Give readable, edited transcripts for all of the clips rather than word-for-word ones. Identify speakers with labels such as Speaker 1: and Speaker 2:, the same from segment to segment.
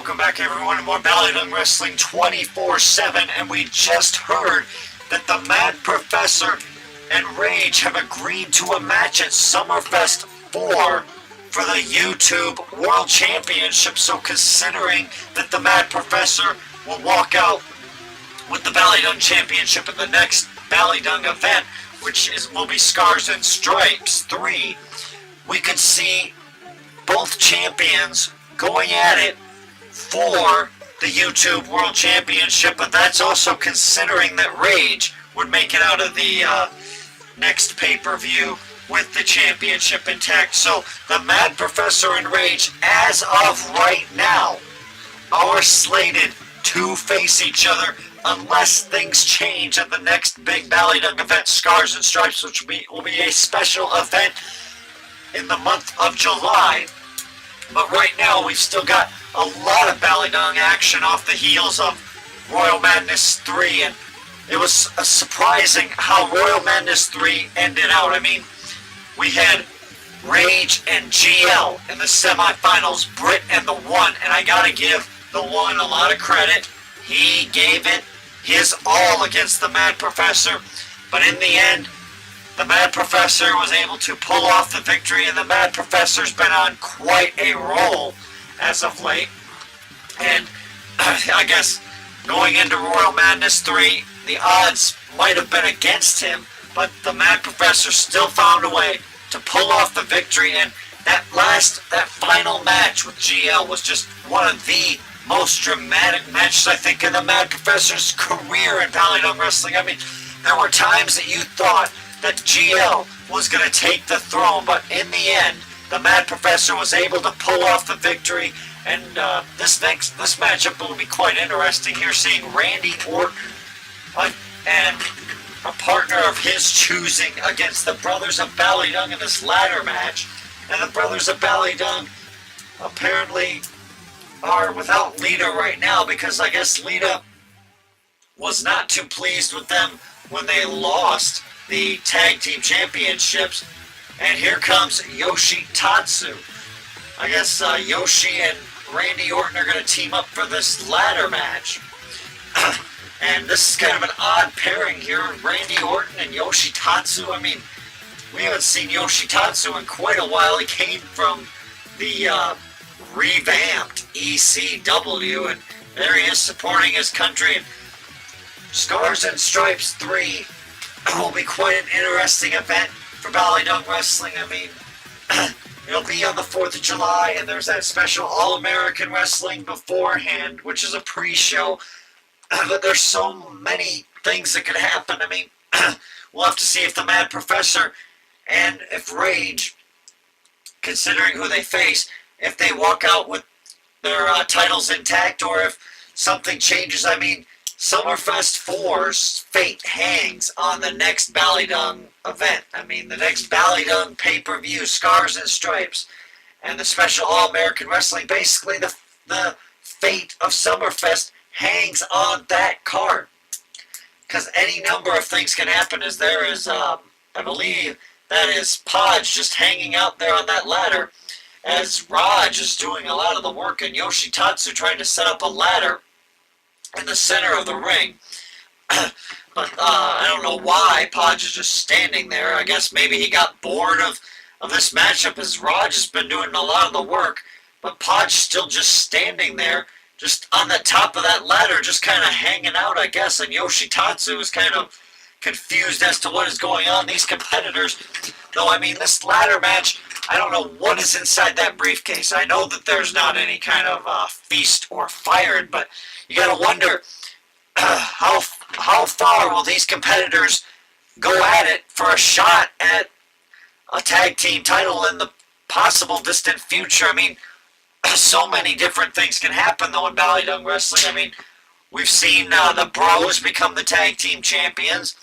Speaker 1: welcome back everyone to more BallyDung Wrestling 24/7, and we just heard that the Mad Professor and Rage have agreed to a match at Summerfest 4 for the YouTube World Championship. So considering that the Mad Professor will walk out with the BallyDung Championship in the next BallyDung event, which will be Scars and Stripes 3, we could see both champions going at it for the YouTube World Championship, but that's also considering that Rage would make it out of the next pay-per-view with the championship intact. So the Mad Professor and Rage, as of right now, are slated to face each other unless things change at the next big BallyDung event, Scars and Stripes, which will be a special event in the month of July. But right now we've still got a lot of BallyDung action off the heels of Royal Madness 3, and it was surprising how Royal Madness 3 ended out. I mean, we had Rage and GL in the semifinals, Britt and the One, and I gotta give the One a lot of credit. He gave it his all against the Mad Professor, but in the end, the Mad Professor was able to pull off the victory, and the Mad Professor's been on quite a roll as of late. And I guess going into Royal Madness 3, the odds might have been against him, but the Mad Professor still found a way to pull off the victory, and that final match with GL was just one of the most dramatic matches, I think, in the Mad Professor's career in BallyDung Wrestling. I mean, there were times that you thought that GL was going to take the throne, but in the end, the Mad Professor was able to pull off the victory, and this matchup will be quite interesting here, seeing Randy Orton and a partner of his choosing against the Brothers of BallyDung in this ladder match. And the Brothers of BallyDung apparently are without Lita right now, because I guess Lita was not too pleased with them when they lost the tag team championships. And here comes Yoshi Tatsu. I guess Yoshi and Randy Orton are going to team up for this ladder match. And this is kind of an odd pairing here, Randy Orton and Yoshi Tatsu. I mean, we haven't seen Yoshi Tatsu in quite a while. He came from the revamped ECW, and there he is supporting his country. And Scars and Stripes 3 will be quite an interesting event for BallyDung Wrestling. I mean, it'll be on the 4th of July, and there's that special All-American Wrestling beforehand, which is a pre-show. But there's so many things that could happen. I mean, we'll have to see if the Mad Professor and if Rage, considering who they face, if they walk out with their titles intact, or if something changes. I mean, Summerfest 4's fate hangs on the next BallyDung event. I mean, the next BallyDung pay-per-view, Scars and Stripes, and the special All-American Wrestling, basically the fate of Summerfest hangs on that card. Because any number of things can happen, as there is, I believe, that is Podge just hanging out there on that ladder, as Raj is doing a lot of the work, and Yoshi Tatsu trying to set up a ladder in the center of the ring. But I don't know why Podge is just standing there. I guess maybe he got bored of this matchup, as Raj has been doing a lot of the work, but Podge still just standing there, just on the top of that ladder, just kind of hanging out, I guess. And Yoshi Tatsu is kind of confused as to what is going on. These competitors, though, I mean, this ladder match, I don't know what is inside that briefcase. I know that there's not any kind of feast or fired, but you gotta wonder how far will these competitors go at it for a shot at a tag team title in the possible distant future. I mean, so many different things can happen, though, in BallyDung Wrestling. I mean, we've seen the Bros become the tag team champions,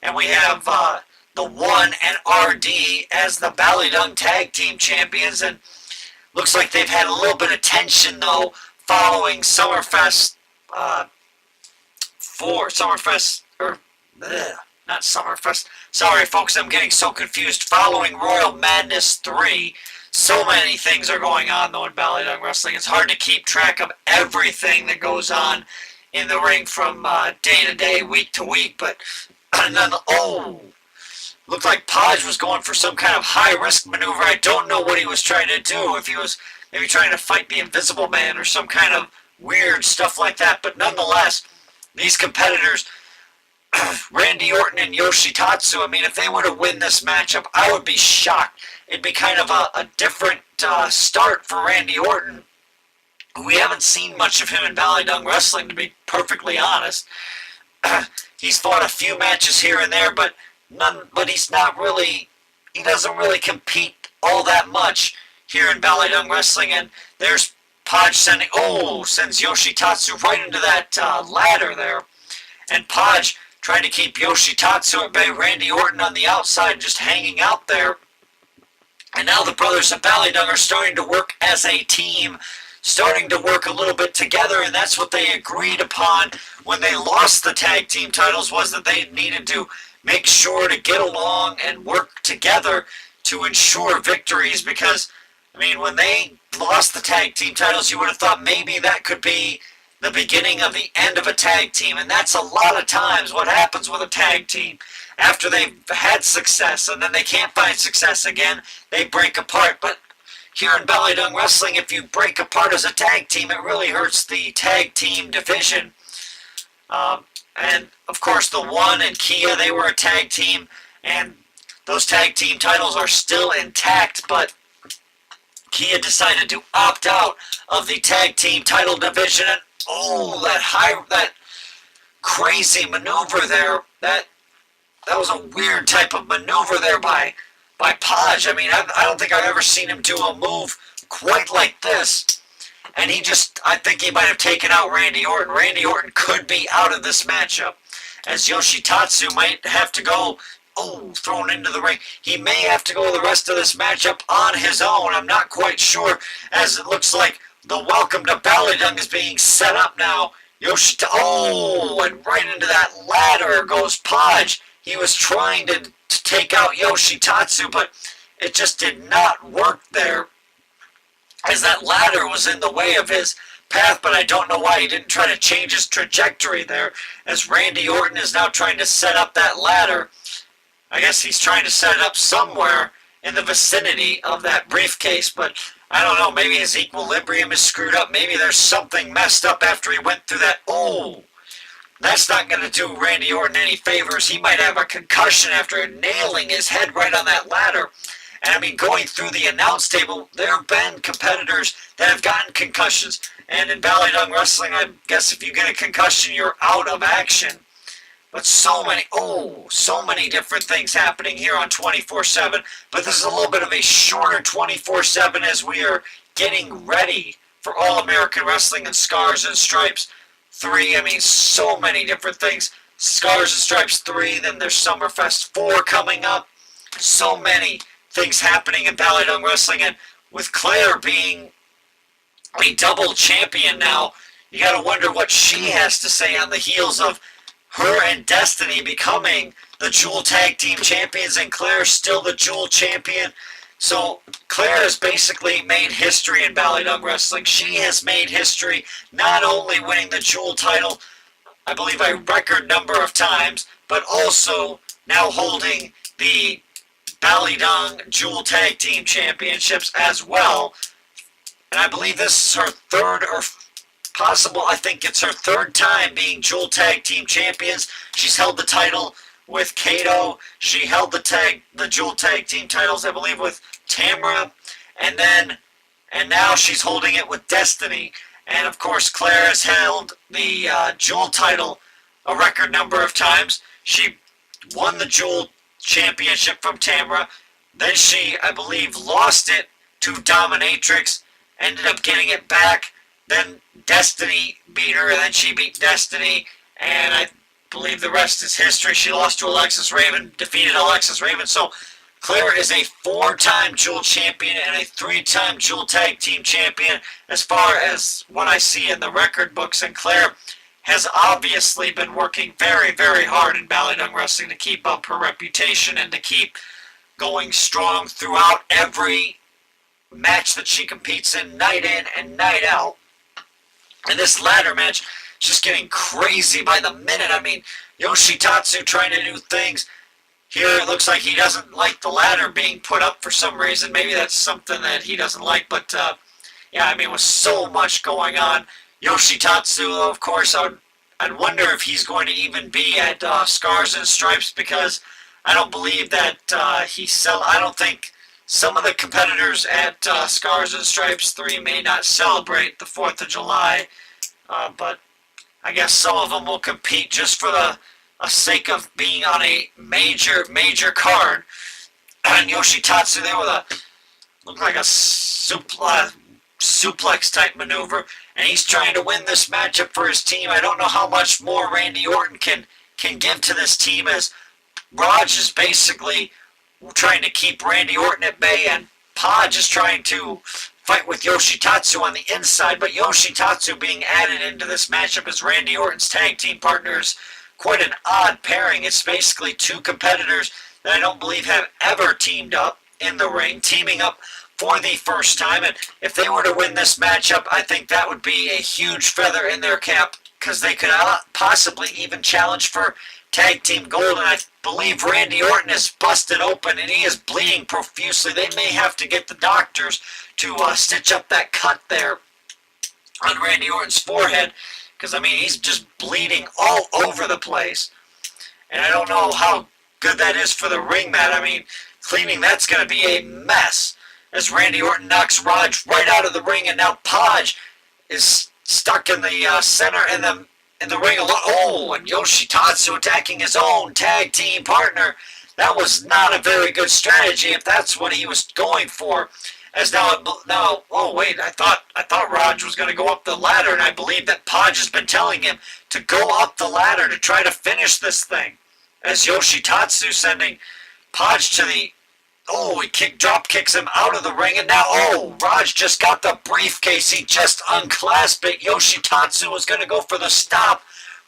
Speaker 1: and we have the One and RD as the BallyDung tag team champions, and looks like they've had a little bit of tension, though, following Summerfest not Summerfest. Sorry, folks, I'm getting so confused. Following Royal Madness 3, So many things are going on, though, in BallyDung Wrestling. It's hard to keep track of everything that goes on in the ring from day to day, week to week, but looked like Podge was going for some kind of high-risk maneuver. I don't know what he was trying to do, if he was maybe trying to fight the Invisible Man or some kind of weird stuff like that, but nonetheless, these competitors, Randy Orton and Yoshi Tatsu, I mean, if they were to win this matchup, I would be shocked. It'd be kind of a different start for Randy Orton. We haven't seen much of him in BallyDung Wrestling, to be perfectly honest. He's fought a few matches here and there, but he's not really, he doesn't really compete all that much here in BallyDung Wrestling. And there's Podge sends Yoshi Tatsu right into that ladder there. And Podge trying to keep Yoshi Tatsu at bay. Randy Orton on the outside just hanging out there. And now the Brothers of BallyDung are starting to work as a team, starting to work a little bit together, and that's what they agreed upon when they lost the tag team titles, was that they needed to make sure to get along and work together to ensure victories, because, I mean, when they lost the tag team titles, you would have thought maybe that could be the beginning of the end of a tag team, and that's a lot of times what happens with a tag team. After they've had success and then they can't find success again, they break apart. But here in BallyDung Wrestling, if you break apart as a tag team, it really hurts the tag team division. And, of course, the One and Kia, they were a tag team, and those tag team titles are still intact, but Kia decided to opt out of the tag team title division. And, that crazy maneuver there, that was a weird type of maneuver there by Podge. I mean, I don't think I've ever seen him do a move quite like this. And I think he might have taken out Randy Orton. Randy Orton could be out of this matchup, as Yoshi Tatsu might have to go, thrown into the ring. He may have to go the rest of this matchup on his own. I'm not quite sure, as it looks like the welcome to BallyDung is being set up now. And right into that ladder goes Podge. He was trying to take out Yoshi Tatsu, but it just did not work there, as that ladder was in the way of his path. But I don't know why he didn't try to change his trajectory there, as Randy Orton is now trying to set up that ladder. I guess he's trying to set it up somewhere in the vicinity of that briefcase, but I don't know, maybe his equilibrium is screwed up. Maybe there's something messed up after he went through that. That's not going to do Randy Orton any favors. He might have a concussion after nailing his head right on that ladder. And I mean, going through the announce table, there have been competitors that have gotten concussions. And in BallyDung Wrestling, I guess if you get a concussion, you're out of action. But so many different things happening here on 24/7. But this is a little bit of a shorter 24/7 as we are getting ready for All-American Wrestling and Scars and Stripes 3. I mean, so many different things. Scars and Stripes 3, then there's Summerfest 4 coming up. So many things happening in BallyDung Wrestling, and with Claire being a double champion now, you gotta wonder what she has to say on the heels of her and Destiny becoming the Jewel Tag Team Champions, and Claire still the Jewel Champion. So Claire has basically made history in BallyDung Wrestling. She has made history, not only winning the Jewel title, I believe a record number of times, but also now holding the BallyDung Jewel Tag Team Championships as well. And I believe this is her third, or possible, I think it's her third time being Jewel Tag Team Champions. She's held the title with Kato. She held the Jewel Tag Team titles, I believe, with Tamra. And now she's holding it with Destiny. And of course, Claire has held the Jewel title a record number of times. She won the Jewel Championship from Tamra. Then she, I believe, lost it to Dominatrix, ended up getting it back. Then Destiny beat her, and then she beat Destiny, and I believe the rest is history. She lost to Alexis Raven, defeated Alexis Raven. So Claire is a 4-time Jewel Champion and a 3-time Jewel Tag Team Champion as far as what I see in the record books. And Claire has obviously been working very, very hard in BallyDung Wrestling to keep up her reputation and to keep going strong throughout every match that she competes in and night out. And this ladder match is just getting crazy by the minute. I mean, Yoshitatsu trying to do things. Here it looks like he doesn't like the ladder being put up for some reason. Maybe that's something that he doesn't like. But, yeah, I mean, with so much going on. Yoshitatsu, of course, I'd wonder if he's going to even be at Scars and Stripes, because I don't believe that I don't think some of the competitors at Scars and Stripes 3 may not celebrate the 4th of July, but I guess some of them will compete just for the sake of being on a major card. And Yoshitatsu there with looked like a suplex type maneuver, and he's trying to win this matchup for his team. I don't know how much more Randy Orton can give to this team, as Raj is basically trying to keep Randy Orton at bay, and Podge is trying to fight with Yoshitatsu on the inside. But Yoshitatsu being added into this matchup as Randy Orton's tag team partners, quite an odd pairing. It's basically two competitors that I don't believe have ever teamed up in the ring, teaming up for the first time. And if they were to win this matchup, I think that would be a huge feather in their cap, because they could possibly even challenge for tag team gold. And I believe Randy Orton is busted open and he is bleeding profusely. They may have to get the doctors to stitch up that cut there on Randy Orton's forehead, because I mean, he's just bleeding all over the place. And I don't know how good that is for the ring mat. I mean, cleaning that's going to be a mess, as Randy Orton knocks Raj right out of the ring, and now Podge is stuck in the center in the ring alone. Oh, and Yoshitatsu attacking his own tag team partner. That was not a very good strategy if that's what he was going for. As now, oh wait, I thought Raj was going to go up the ladder, and I believe that Podge has been telling him to go up the ladder to try to finish this thing. As Yoshitatsu sending Podge to the, oh, he drop kicks him out of the ring, and now, oh, Raj just got the briefcase. He just unclasped it. Yoshitatsu was going to go for the stop.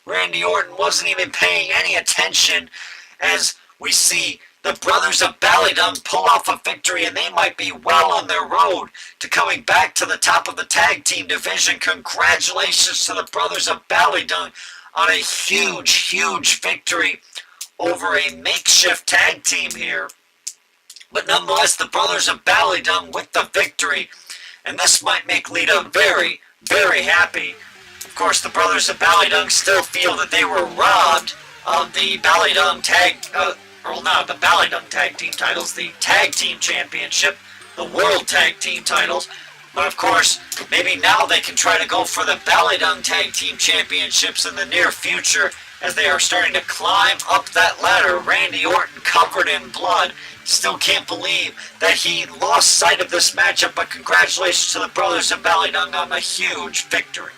Speaker 1: Randy Orton wasn't even paying any attention, as we see the Brothers of BallyDung pull off a victory, and they might be well on their road to coming back to the top of the tag team division. Congratulations to the Brothers of BallyDung on a huge victory over a makeshift tag team here. But nonetheless, the Brothers of BallyDung with the victory, and this might make Lita very happy. Of course, the Brothers of BallyDung still feel that they were robbed of the BallyDung the BallyDung tag team titles, the tag team championship, the world tag team titles. But of course, maybe now they can try to go for the BallyDung tag team championships in the near future, as they are starting to climb up that ladder. Randy Orton covered in blood. Still can't believe that he lost sight of this matchup, but congratulations to the Brothers of BallyDung on a huge victory.